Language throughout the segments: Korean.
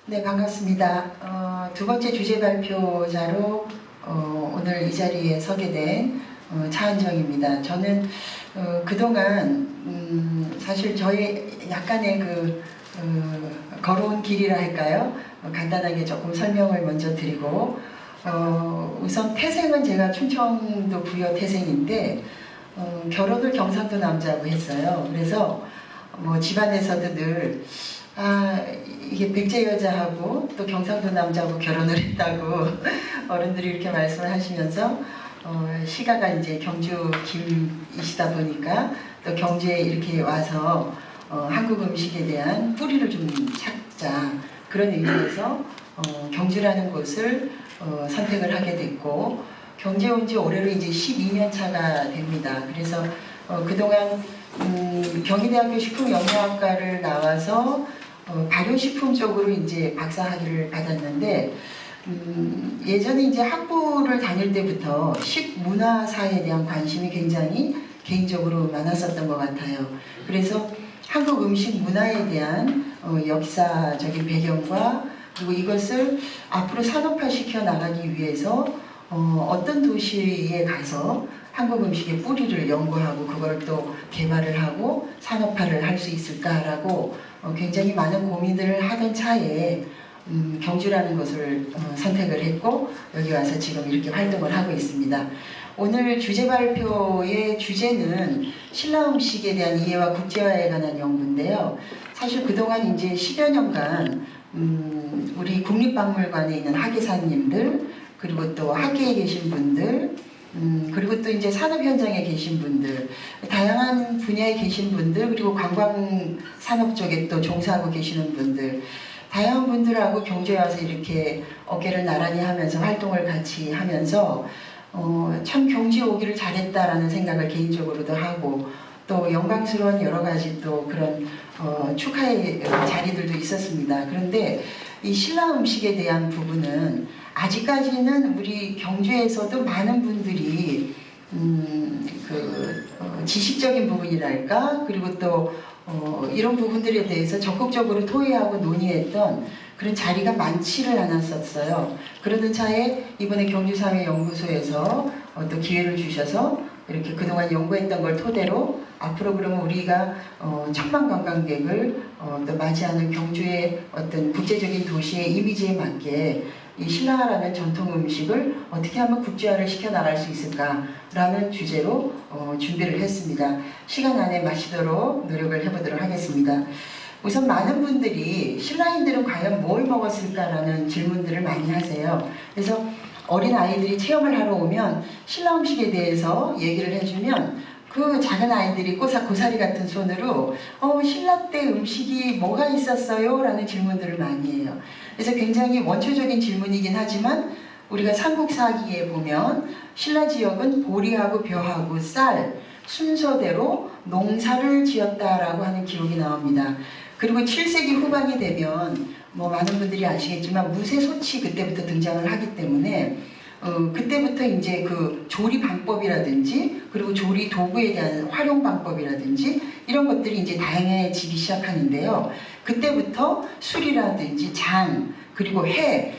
네, 반갑습니다. 두 번째 주제 발표자로 오늘 이 자리에 서게 된 차은정입니다. 저는 그동안 사실 저의 약간의 걸어온 길이라 할까요? 간단하게 조금 설명을 먼저 드리고 우선 태생은 제가 충청도 부여 태생인데 결혼을 경상도 남자하고 했어요. 그래서 뭐 집안에서도 늘 이게 백제 여자하고 또 경상도 남자하고 결혼을 했다고 어른들이 이렇게 말씀을 하시면서 시가가 이제 경주 김이시다 보니까 또 경주에 이렇게 와서 한국 음식에 대한 뿌리를 좀 찾자 그런 의미에서 경주라는 곳을 선택을 하게 됐고 경주에 온 지 올해로 이제 12년 차가 됩니다. 그래서 그동안 경희대학교 식품영양학과를 나와서 발효식품 쪽으로 이제 박사학위를 받았는데 예전에 이제 학부를 다닐 때부터 식문화사에 대한 관심이 굉장히 개인적으로 많았었던 것 같아요. 그래서 한국 음식 문화에 대한 역사적인 배경과 그리고 이것을 앞으로 산업화시켜 나가기 위해서 어떤 도시에 가서 한국 음식의 뿌리를 연구하고 그걸 또 개발을 하고 산업화를 할 수 있을까라고 굉장히 많은 고민들을 하던 차에 경주라는 곳을 선택을 했고 여기 와서 지금 이렇게 활동을 하고 있습니다. 오늘 주제 발표의 주제는 신라 음식에 대한 이해와 국제화에 관한 연구인데요. 사실 그동안 이제 10여 년간 우리 국립박물관에 있는 학예사님들 그리고 또 학계에 계신 분들 그리고 또 이제 산업 현장에 계신 분들, 다양한 분야에 계신 분들, 그리고 관광 산업 쪽에 또 종사하고 계시는 분들, 다양한 분들하고 경주에 와서 이렇게 어깨를 나란히 하면서 활동을 같이 하면서 참 경주에 오기를 잘했다라는 생각을 개인적으로도 하고 또 영광스러운 여러 가지 또 그런 축하의 자리들도 있었습니다. 그런데 이 신라 음식에 대한 부분은 아직까지는 우리 경주에서도 많은 분들이 지식적인 부분이랄까 그리고 또 이런 부분들에 대해서 적극적으로 토의하고 논의했던 그런 자리가 많지를 않았었어요. 그러던 차에 이번에 경주사회연구소에서 또 기회를 주셔서 이렇게 그동안 연구했던 걸 토대로 앞으로 그러면 우리가 천만 관광객을 또 맞이하는 경주의 어떤 국제적인 도시의 이미지에 맞게 이 신라라는 전통 음식을 어떻게 하면 국제화를 시켜 나갈 수 있을까라는 주제로 준비를 했습니다. 시간 안에 마치도록 노력을 해보도록 하겠습니다. 우선 많은 분들이 신라인들은 과연 뭘 먹었을까라는 질문들을 많이 하세요. 그래서 어린 아이들이 체험을 하러 오면 신라 음식에 대해서 얘기를 해주면 그 작은 아이들이 고사리 같은 손으로 신라 때 음식이 뭐가 있었어요? 라는 질문들을 많이 해요. 그래서 굉장히 원초적인 질문이긴 하지만 우리가 삼국사기에 보면 신라 지역은 보리하고 벼하고 쌀 순서대로 농사를 지었다라고 하는 기록이 나옵니다. 그리고 7세기 후반이 되면 뭐 많은 분들이 아시겠지만 무쇠소치 그때부터 등장을 하기 때문에 그때부터 이제 그 조리 방법이라든지 그리고 조리 도구에 대한 활용 방법이라든지 이런 것들이 이제 다양해지기 시작하는데요. 그때부터 술이라든지 장 그리고 해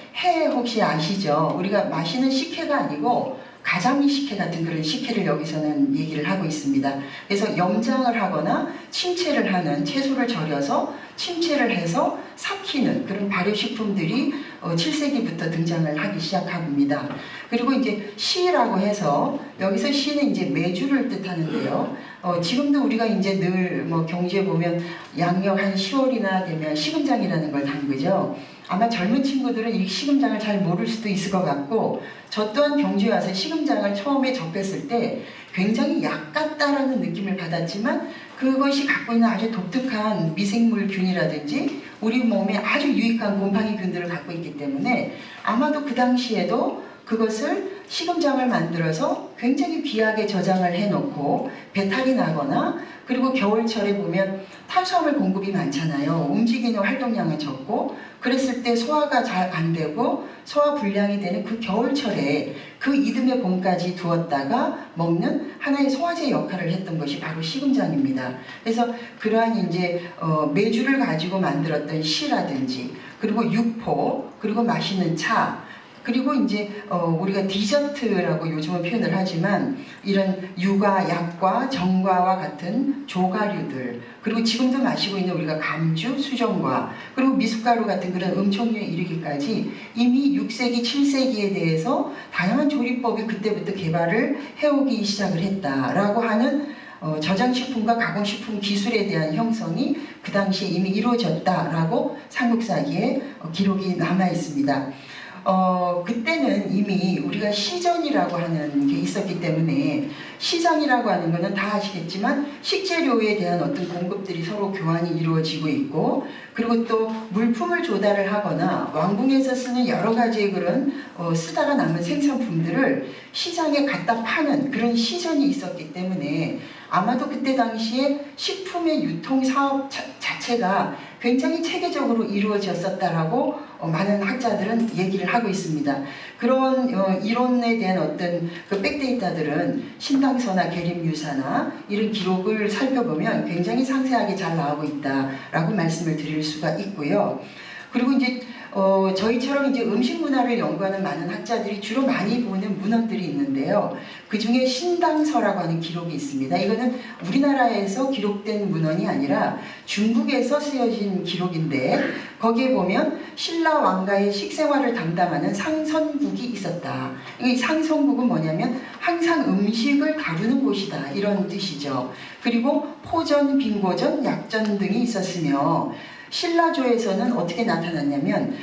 혹시 아시죠? 우리가 마시는 식혜가 아니고 가자미 식혜 같은 그런 식혜를 여기서는 얘기를 하고 있습니다. 그래서 염장을 하거나 침체를 하는 채소를 절여서 침체를 해서 삭히는 그런 발효식품들이 7세기부터 등장을 하기 시작합니다. 그리고 이제 시라고 해서 여기서 시는 이제 메주를 뜻하는데요. 지금도 우리가 이제 늘 뭐 경주에 보면 양력 한 10월이나 되면 시금장이라는 걸 담그죠. 아마 젊은 친구들은 이 시금장을 잘 모를 수도 있을 것 같고 저 또한 경주에 와서 시금장을 처음에 접했을 때 굉장히 약 같다라는 느낌을 받았지만 그것이 갖고 있는 아주 독특한 미생물균이라든지 우리 몸에 아주 유익한 곰팡이균들을 갖고 있기 때문에 아마도 그 당시에도 그것을 시금장을 만들어서 굉장히 귀하게 저장을 해놓고 배탈이 나거나, 그리고 겨울철에 보면 탄수화물 공급이 많잖아요. 움직이는 활동량은 적고, 그랬을 때 소화가 잘 안 되고 소화 불량이 되는 그 겨울철에 그 이듬해 봄까지 두었다가 먹는 하나의 소화제 역할을 했던 것이 바로 시금장입니다. 그래서 그러한 이제 메주를 가지고 만들었던 시라든지, 그리고 육포, 그리고 마시는 차, 그리고 이제 우리가 디저트라고 요즘은 표현을 하지만 이런 유과, 약과, 정과와 같은 조가류들, 그리고 지금도 마시고 있는 우리가 감주, 수정과, 그리고 미숫가루 같은 그런 음총류에 이르기까지 이미 6세기, 7세기에 대해서 다양한 조리법이 그때부터 개발을 해오기 시작을 했다라고 하는 저장식품과 가공식품 기술에 대한 형성이 그 당시에 이미 이루어졌다라고 삼국사기에 기록이 남아 있습니다. 그때는 이미 우리가 시전이라고 하는 게 있었기 때문에, 시장이라고 하는 것은 다 아시겠지만 식재료에 대한 어떤 공급들이 서로 교환이 이루어지고 있고, 그리고 또 물품을 조달을 하거나 왕궁에서 쓰는 여러 가지의 그런 쓰다가 남은 생산품들을 시장에 갖다 파는 그런 시전이 있었기 때문에 아마도 그때 당시에 식품의 유통 사업 자체가 굉장히 체계적으로 이루어졌었다라고 많은 학자들은 얘기를 하고 있습니다. 그런 이론에 대한 어떤 그 백데이터들은 신당서나 계림유사나 이런 기록을 살펴보면 굉장히 상세하게 잘 나오고 있다라고 말씀을 드릴 수가 있고요. 그리고 이제 저희처럼 이제 음식 문화를 연구하는 많은 학자들이 주로 많이 보는 문헌들이 있는데요. 그 중에 신당서라고 하는 기록이 있습니다. 이거는 우리나라에서 기록된 문헌이 아니라 중국에서 쓰여진 기록인데, 거기에 보면 신라 왕가의 식생활을 담당하는 상선국이 있었다. 이 상선국은 뭐냐면 항상 음식을 다루는 곳이다, 이런 뜻이죠. 그리고 포전, 빙고전, 약전 등이 있었으며, 신라조에서는 어떻게 나타났냐면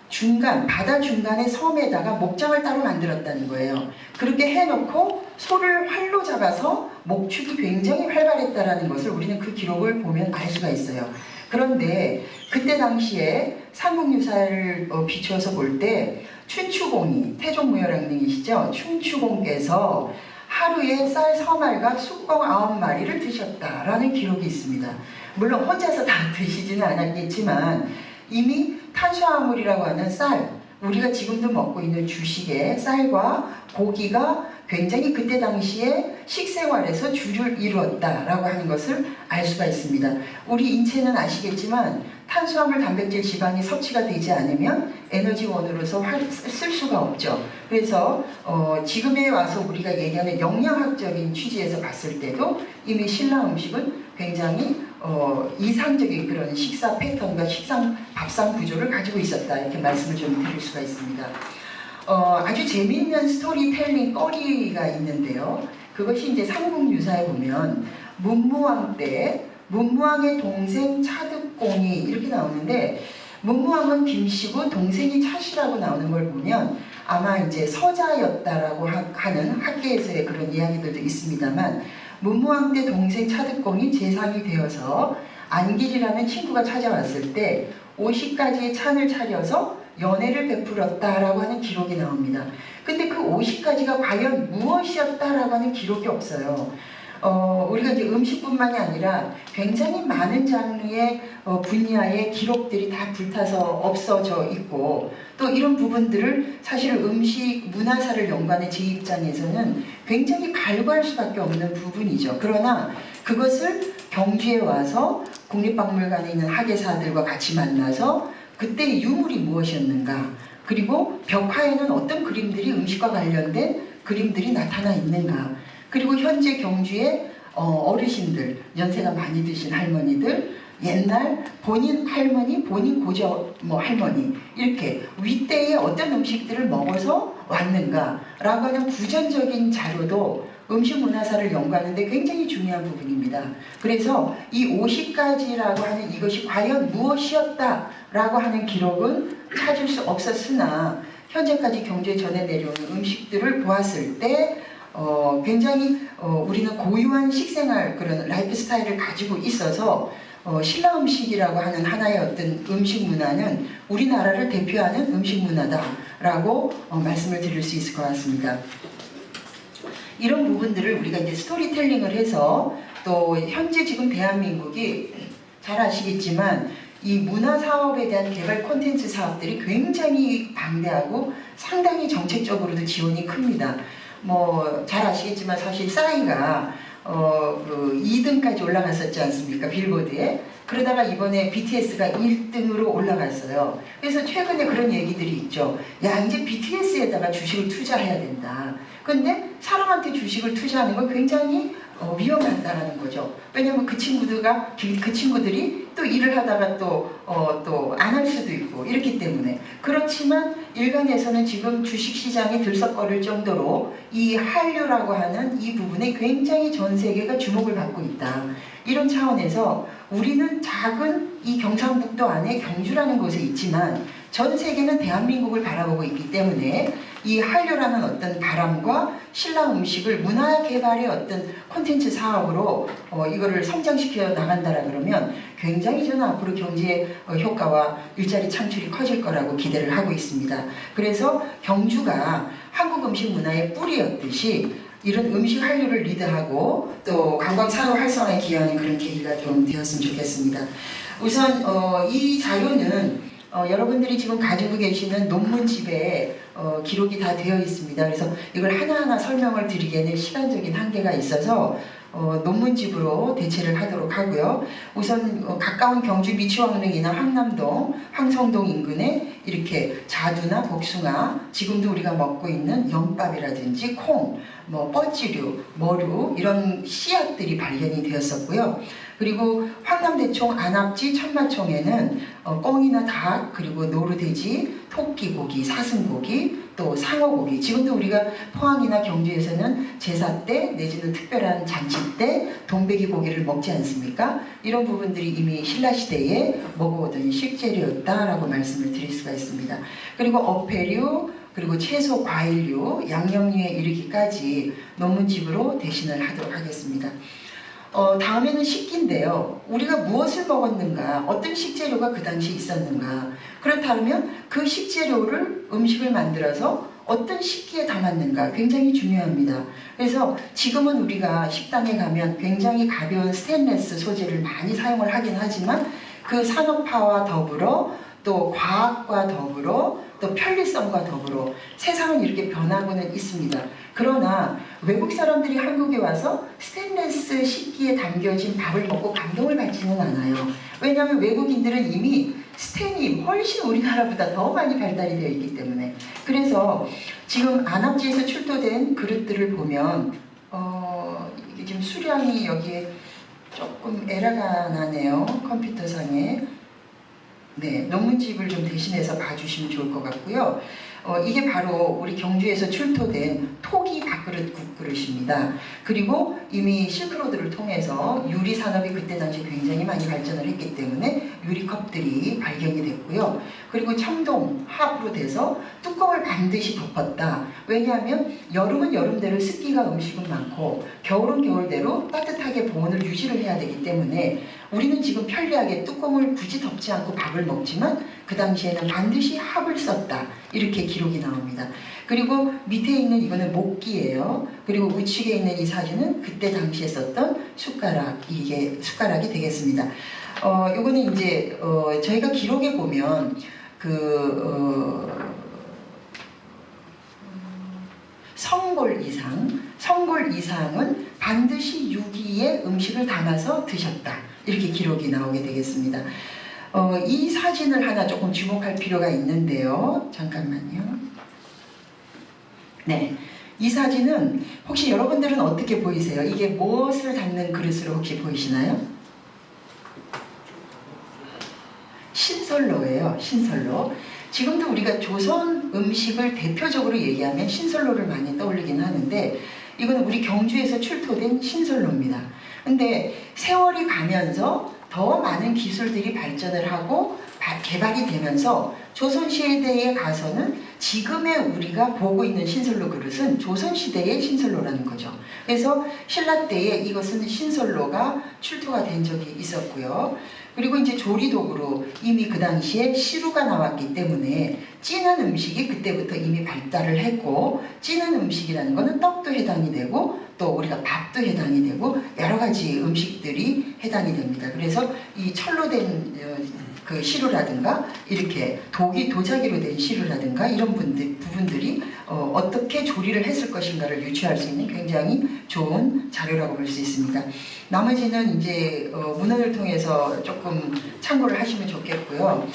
중간, 바다 중간에 섬에다가 목장을 따로 만들었다는 거예요. 그렇게 해놓고 소를 활로 잡아서 목축이 굉장히 활발했다라는 것을 우리는 그 기록을 보면 알 수가 있어요. 그런데 그때 당시에 삼국유사를 비추어서 볼 때 춘추공이, 태종무열왕릉이시죠, 춘추공께서 하루에 쌀 서말과 숫공 9마리를 드셨다라는 기록이 있습니다. 물론 혼자서 다 드시지는 않았겠지만 이미 탄수화물이라고 하는 쌀, 우리가 지금도 먹고 있는 주식의 쌀과 고기가 굉장히 그때 당시에 식생활에서 주를 이루었다라고 하는 것을 알 수가 있습니다. 우리 인체는 아시겠지만 탄수화물, 단백질, 지방이 섭취가 되지 않으면 에너지원으로서 쓸 수가 없죠. 그래서 지금에 와서 우리가 얘기하는 영양학적인 취지에서 봤을 때도 이미 신라 음식은 굉장히 이상적인 그런 식사 패턴과 밥상 구조를 가지고 있었다, 이렇게 말씀을 좀 드릴 수가 있습니다. 아주 재미있는 스토리텔링 거리가 있는데요. 그것이 이제 삼국유사에 보면 문무왕 때 문무왕의 동생 차득공이 이렇게 나오는데, 문무왕은 김씨고 동생이 차씨라고 나오는 걸 보면 아마 이제 서자였다라고 하는 학계에서의 그런 이야기들도 있습니다만, 문무왕 때 동생 차득공이 재상이 되어서 안길이라는 친구가 찾아왔을 때 50가지의 찬을 차려서 연회를 베풀었다라고 하는 기록이 나옵니다. 근데 그 50가지가 과연 무엇이었다라고 하는 기록이 없어요. 우리가 이제 음식뿐만이 아니라 굉장히 많은 장르의 분야의 기록들이 다 불타서 없어져 있고, 또 이런 부분들을 사실 음식 문화사를 연구하는 제 입장에서는 굉장히 갈구할 수밖에 없는 부분이죠. 그러나 그것을 경주에 와서 국립박물관에 있는 학예사들과 같이 만나서 그때의 유물이 무엇이었는가, 그리고 벽화에는 어떤 그림들이 음식과 관련된 그림들이 나타나 있는가, 그리고 현재 경주의 어르신들, 연세가 많이 드신 할머니들, 옛날 본인 할머니, 본인 고조 할머니, 이렇게 윗대에 어떤 음식들을 먹어서 왔는가라고 하는 구전적인 자료도 음식 문화사를 연구하는데 굉장히 중요한 부분입니다. 그래서 이 50가지라고 하는 이것이 과연 무엇이었다라고 하는 기록은 찾을 수 없었으나, 현재까지 경주에 전해 내려오는 음식들을 보았을 때 굉장히 우리는 고유한 식생활, 그런 라이프 스타일을 가지고 있어서 신라 음식이라고 하는 하나의 어떤 음식 문화는 우리나라를 대표하는 음식 문화다라고 말씀을 드릴 수 있을 것 같습니다. 이런 부분들을 우리가 이제 스토리텔링을 해서 또 현재 지금 대한민국이 잘 아시겠지만 이 문화 사업에 대한 개발 콘텐츠 사업들이 굉장히 방대하고 상당히 정책적으로도 지원이 큽니다. 뭐 잘 아시겠지만 사실 싸이가 그 2등까지 올라갔었지 않습니까? 빌보드에. 그러다가 이번에 BTS가 1등으로 올라갔어요. 그래서 최근에 그런 얘기들이 있죠. 야, 이제 BTS에다가 주식을 투자해야 된다. 근데 사람한테 주식을 투자하는 건 굉장히 위험하다는 거죠. 왜냐하면 그 친구들이 또 일을 하다가 또 안 할 수도 있고 이렇기 때문에. 그렇지만 일간에서는 지금 주식시장이 들썩거릴 정도로 이 한류라고 하는 이 부분에 굉장히 전 세계가 주목을 받고 있다. 이런 차원에서 우리는 작은 이 경상북도 안에 경주라는 곳에 있지만 전 세계는 대한민국을 바라보고 있기 때문에 이 한류라는 어떤 바람과 신라 음식을 문화 개발의 어떤 콘텐츠 사업으로 이거를 성장시켜 나간다라 그러면 굉장히 저는 앞으로 경제 효과와 일자리 창출이 커질 거라고 기대를 하고 있습니다. 그래서 경주가 한국 음식 문화의 뿌리였듯이 이런 음식 한류를 리드하고 또 관광 산업 활성화에 기여하는 그런 계기가 좀 되었으면 좋겠습니다. 우선 이 자료는 여러분들이 지금 가지고 계시는 논문집에 기록이 다 되어 있습니다. 그래서 이걸 하나하나 설명을 드리기에는 시간적인 한계가 있어서 논문집으로 대체를 하도록 하고요. 우선 가까운 경주 미추왕릉이나 황남동, 황성동 인근에 이렇게 자두나 복숭아, 지금도 우리가 먹고 있는 연밥이라든지 콩, 뭐 뻐찌류, 머루 이런 씨앗들이 발견이 되었었고요. 그리고 황남대총 안압지 천마총에는 꿩이나 닭, 그리고 노루돼지, 토끼고기, 사슴고기, 또 상어고기, 지금도 우리가 포항이나 경주에서는 제사 때 내지는 특별한 잔치 때 동백이 고기를 먹지 않습니까? 이런 부분들이 이미 신라시대에 먹어오던 식재료였다라고 말씀을 드릴 수가 있습니다. 그리고 어패류, 그리고 채소, 과일류, 양념류에 이르기까지 논문집으로 대신을 하도록 하겠습니다. 다음에는 식기인데요. 우리가 무엇을 먹었는가, 어떤 식재료가 그 당시 있었는가, 그렇다면 그 식재료를 음식을 만들어서 어떤 식기에 담았는가 굉장히 중요합니다. 그래서 지금은 우리가 식당에 가면 굉장히 가벼운 스테인리스 소재를 많이 사용을 하긴 하지만 그 산업화와 더불어 또 과학과 더불어 또 편리성과 더불어 세상은 이렇게 변하고는 있습니다. 그러나 외국 사람들이 한국에 와서 스테인리스 식기에 담겨진 밥을 먹고 감동을 받지는 않아요. 왜냐하면 외국인들은 이미 스텐이 훨씬 우리나라보다 더 많이 발달이 되어 있기 때문에. 그래서 지금 안압지에서 출토된 그릇들을 보면 이게 지금 수량이 여기에 조금 에러가 나네요. 컴퓨터상에. 네, 논문집을 좀 대신해서 봐주시면 좋을 것 같고요. 이게 바로 우리 경주에서 출토된 토기 밥그릇 국그릇입니다. 그리고 이미 실크로드를 통해서 유리 산업이 그때 당시 굉장히 많이 발전을 했기 때문에 유리컵들이 발견이 됐고요. 그리고 청동, 합으로 돼서 뚜껑을 반드시 덮었다. 왜냐하면 여름은 여름대로 습기가 음식은 많고 겨울은 겨울대로 따뜻하게 보온을 유지를 해야 되기 때문에 우리는 지금 편리하게 뚜껑을 굳이 덮지 않고 밥을 먹지만 그 당시에는 반드시 합을 썼다. 이렇게 기록이 나옵니다. 그리고 밑에 있는 이거는 목기예요. 그리고 우측에 있는 이 사진은 그때 당시에 썼던 이게 숟가락이 되겠습니다. 이거는 이제 저희가 기록에 보면 성골 이상은 반드시 유기에 음식을 담아서 드셨다. 이렇게 기록이 나오게 되겠습니다. 이 사진을 하나 조금 주목할 필요가 있는데요. 잠깐만요. 네, 이 사진은 혹시 여러분들은 어떻게 보이세요? 이게 무엇을 담는 그릇으로 혹시 보이시나요? 신설로예요. 신설로. 지금도 우리가 조선 음식을 대표적으로 얘기하면 신설로를 많이 떠올리긴 하는데 이건 우리 경주에서 출토된 신설로입니다. 근데 세월이 가면서 더 많은 기술들이 발전을 하고 개발이 되면서 조선시대에 가서는 지금의 우리가 보고 있는 신설로 그릇은 조선시대의 신설로라는 거죠. 그래서 신라 때에 이것은 신설로가 출토가 된 적이 있었고요. 그리고 이제 조리도구로 이미 그 당시에 시루가 나왔기 때문에 찌는 음식이 그때부터 이미 발달을 했고, 찌는 음식이라는 거는 떡도 해당이 되고 또 우리가 밥도 해당이 되고 여러 가지 음식들이 해당이 됩니다. 그래서 이 철로 된 그 시루라든가 이렇게 도자기로 된 시루라든가 이런 부분들이 어떻게 조리를 했을 것인가를 유추할 수 있는 굉장히 좋은 자료라고 볼 수 있습니다. 나머지는 이제 문헌을 통해서 조금 참고를 하시면 좋겠고요.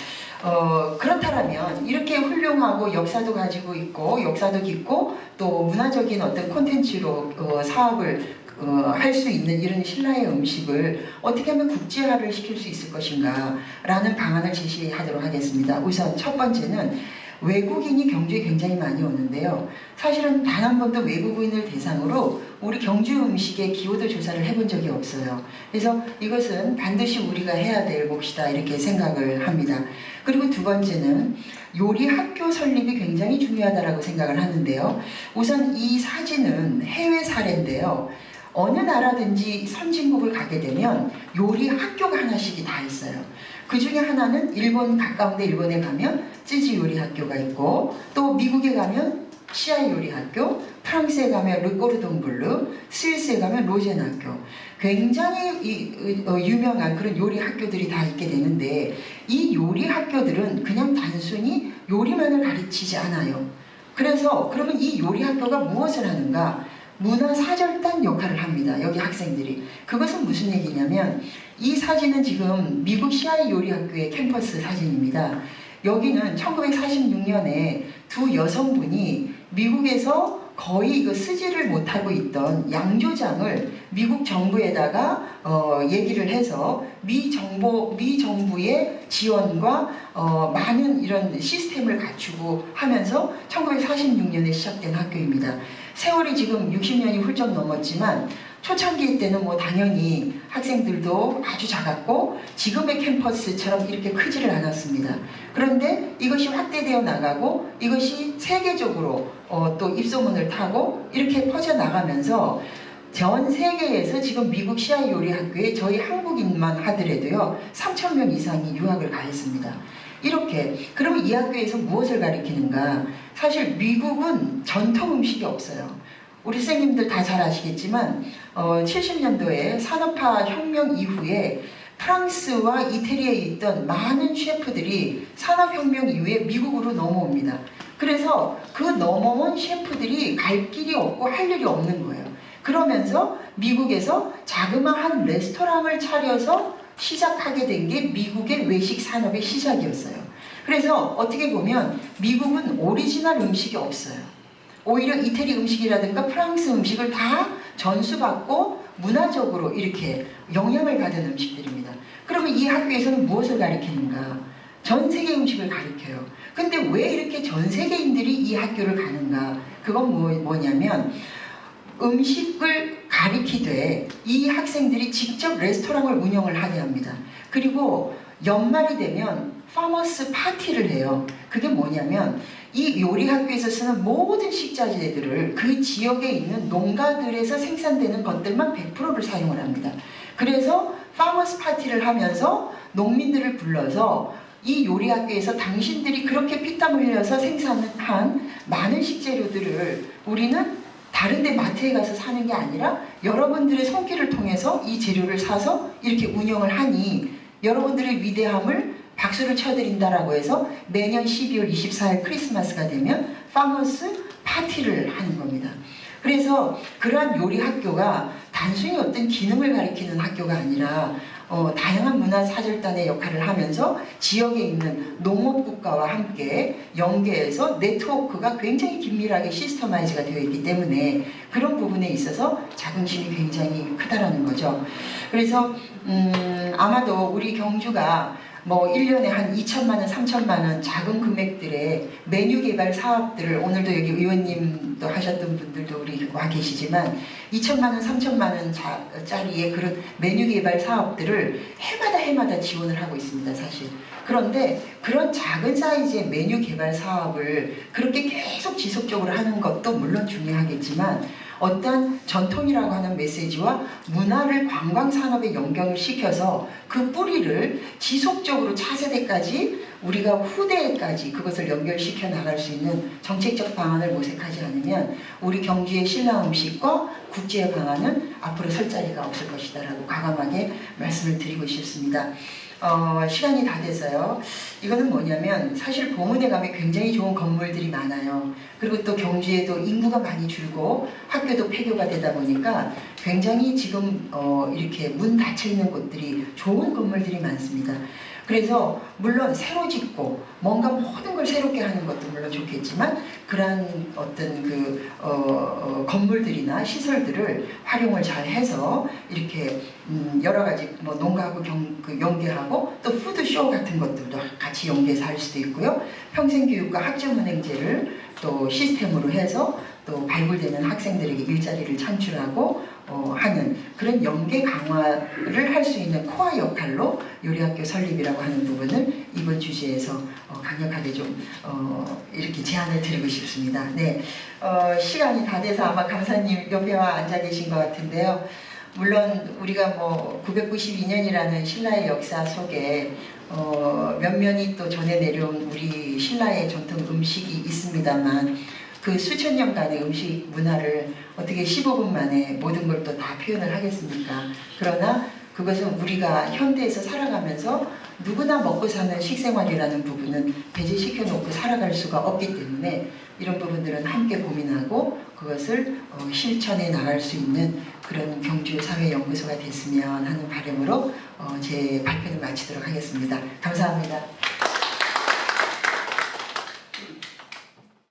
그렇다면 이렇게 훌륭하고 역사도 가지고 있고 역사도 깊고 또 문화적인 어떤 콘텐츠로 사업을 할 수 있는 이런 신라의 음식을 어떻게 하면 국제화를 시킬 수 있을 것인가 라는 방안을 제시하도록 하겠습니다. 우선 첫 번째는 외국인이 경주에 굉장히 많이 오는데요. 사실은 단 한 번도 외국인을 대상으로 우리 경주 음식의 기호도 조사를 해본 적이 없어요. 그래서 이것은 반드시 우리가 해야 될 몫이다 이렇게 생각을 합니다. 그리고 두 번째는 요리 학교 설립이 굉장히 중요하다고 생각을 하는데요. 우선 이 사진은 해외 사례인데요. 어느 나라든지 선진국을 가게 되면 요리 학교가 하나씩이 다 있어요. 그 중에 하나는 일본, 가까운데 일본에 가면 쯔지 요리 학교가 있고, 또 미국에 가면 시아이 요리 학교, 프랑스에 가면 르꼬르동 블루, 스위스에 가면 로젠 학교. 굉장히 유명한 그런 요리 학교들이 다 있게 되는데, 이 요리 학교들은 그냥 단순히 요리만을 가르치지 않아요. 그래서 그러면 이 요리 학교가 무엇을 하는가? 문화사절단 역할을 합니다. 여기 학생들이. 그것은 무슨 얘기냐면, 이 사진은 지금 미국 시아이 요리학교의 캠퍼스 사진입니다. 여기는 1946년에 두 여성분이 미국에서 거의 이거 쓰지를 못하고 있던 양조장을 미국 정부에다가 얘기를 해서 미 정부의 지원과 많은 이런 시스템을 갖추고 하면서 1946년에 시작된 학교입니다. 세월이 지금 60년이 훌쩍 넘었지만 초창기 때는 뭐 당연히 학생들도 아주 작았고 지금의 캠퍼스처럼 이렇게 크지를 않았습니다. 그런데 이것이 확대되어 나가고 이것이 세계적으로 또 입소문을 타고 이렇게 퍼져나가면서 전 세계에서 지금 미국 시아이 요리 학교에 저희 한국인만 하더라도요 3,000명 이상이 유학을 가했습니다. 이렇게 그러면 이 학교에서 무엇을 가르치는가? 사실 미국은 전통 음식이 없어요. 우리 선생님들 다 잘 아시겠지만 70년도에 산업화 혁명 이후에 프랑스와 이태리에 있던 많은 셰프들이 산업혁명 이후에 미국으로 넘어옵니다. 그래서 그 넘어온 셰프들이 갈 길이 없고 할 일이 없는 거예요. 그러면서 미국에서 자그마한 레스토랑을 차려서 시작하게 된 게 미국의 외식 산업의 시작이었어요. 그래서 어떻게 보면 미국은 오리지널 음식이 없어요. 오히려 이태리 음식이라든가 프랑스 음식을 다 전수받고 문화적으로 이렇게 영향을 받은 음식들입니다. 그러면 이 학교에서는 무엇을 가르치는가? 전 세계 음식을 가르쳐요. 근데 왜 이렇게 전 세계인들이 이 학교를 가는가? 그건 뭐냐면 음식을 가리키되 이 학생들이 직접 레스토랑을 운영을 하게 합니다. 그리고 연말이 되면 파머스 파티를 해요. 그게 뭐냐면 이 요리학교에서 쓰는 모든 식자재들을 그 지역에 있는 농가들에서 생산되는 것들만 100%를 사용을 합니다. 그래서 파머스 파티를 하면서 농민들을 불러서 이 요리학교에서 당신들이 그렇게 피땀 흘려서 생산한 많은 식재료들을 우리는 다른 데 마트에 가서 사는 게 아니라 여러분들의 손길을 통해서 이 재료를 사서 이렇게 운영을 하니 여러분들의 위대함을 박수를 쳐드린다라고 해서 매년 12월 24일 크리스마스가 되면 파머스 파티를 하는 겁니다. 그래서 그러한 요리 학교가 단순히 어떤 기능을 가리키는 학교가 아니라 다양한 문화사절단의 역할을 하면서 지역에 있는 농업국가와 함께 연계해서 네트워크가 굉장히 긴밀하게 시스터마이즈가 되어 있기 때문에 그런 부분에 있어서 자긍심이 굉장히 크다라는 거죠. 그래서 아마도 우리 경주가 뭐 1년에 한 2천만 원, 3천만 원 작은 금액들의 메뉴 개발 사업들을 오늘도 여기 의원님 또 하셨던 분들도 우리 와 계시지만 2천만 원, 3천만 원 짜리의 그런 메뉴 개발 사업들을 해마다 지원을 하고 있습니다, 사실. 그런데 그런 작은 사이즈의 메뉴 개발 사업을 그렇게 계속 지속적으로 하는 것도 물론 중요하겠지만 어떤 전통이라고 하는 메시지와 문화를 관광산업에 연결을 시켜서 그 뿌리를 지속적으로 차세대까지 우리가 후대까지 그것을 연결시켜 나갈 수 있는 정책적 방안을 모색하지 않으면 우리 경주의 신라 음식과 국제 방안은 앞으로 설 자리가 없을 것이다 라고 과감하게 말씀을 드리고 싶습니다. 시간이 다 돼서요. 이거는 뭐냐면 사실 봉은에 가면 굉장히 좋은 건물들이 많아요. 그리고 또 경주에도 인구가 많이 줄고 학교도 폐교가 되다 보니까 굉장히 지금 이렇게 문 닫혀 있는 곳들이 좋은 건물들이 많습니다. 그래서 물론 새로 짓고 뭔가 모든 걸 새롭게 하는 것도 물론 좋겠지만 그러한 어떤 그 건물들이나 시설들을 활용을 잘 해서 이렇게 여러 가지 뭐 농가하고 연계하고 또 푸드쇼 같은 것들도 같이 연계해서 할 수도 있고요. 평생교육과 학점은행제를 또 시스템으로 해서 또 발굴되는 학생들에게 일자리를 창출하고 하는 그런 연계 강화를 할 수 있는 코어 역할로 요리학교 설립이라고 하는 부분을 이번 주제에서 강력하게 좀 이렇게 제안을 드리고 싶습니다. 네, 시간이 다 돼서 아마 강사님 옆에 와 앉아 계신 것 같은데요. 물론 우리가 뭐 992년이라는 신라의 역사 속에 몇몇이 또 전해 내려온 우리 신라의 전통 음식이 있습니다만 그 수천 년간의 음식 문화를 어떻게 15분 만에 모든 걸 또 다 표현을 하겠습니까? 그러나 그것은 우리가 현대에서 살아가면서 누구나 먹고 사는 식생활이라는 부분은 배제시켜 놓고 살아갈 수가 없기 때문에 이런 부분들은 함께 고민하고 그것을 실천해 나갈 수 있는 그런 경주사회연구소가 됐으면 하는 바람으로 제 발표를 마치도록 하겠습니다. 감사합니다.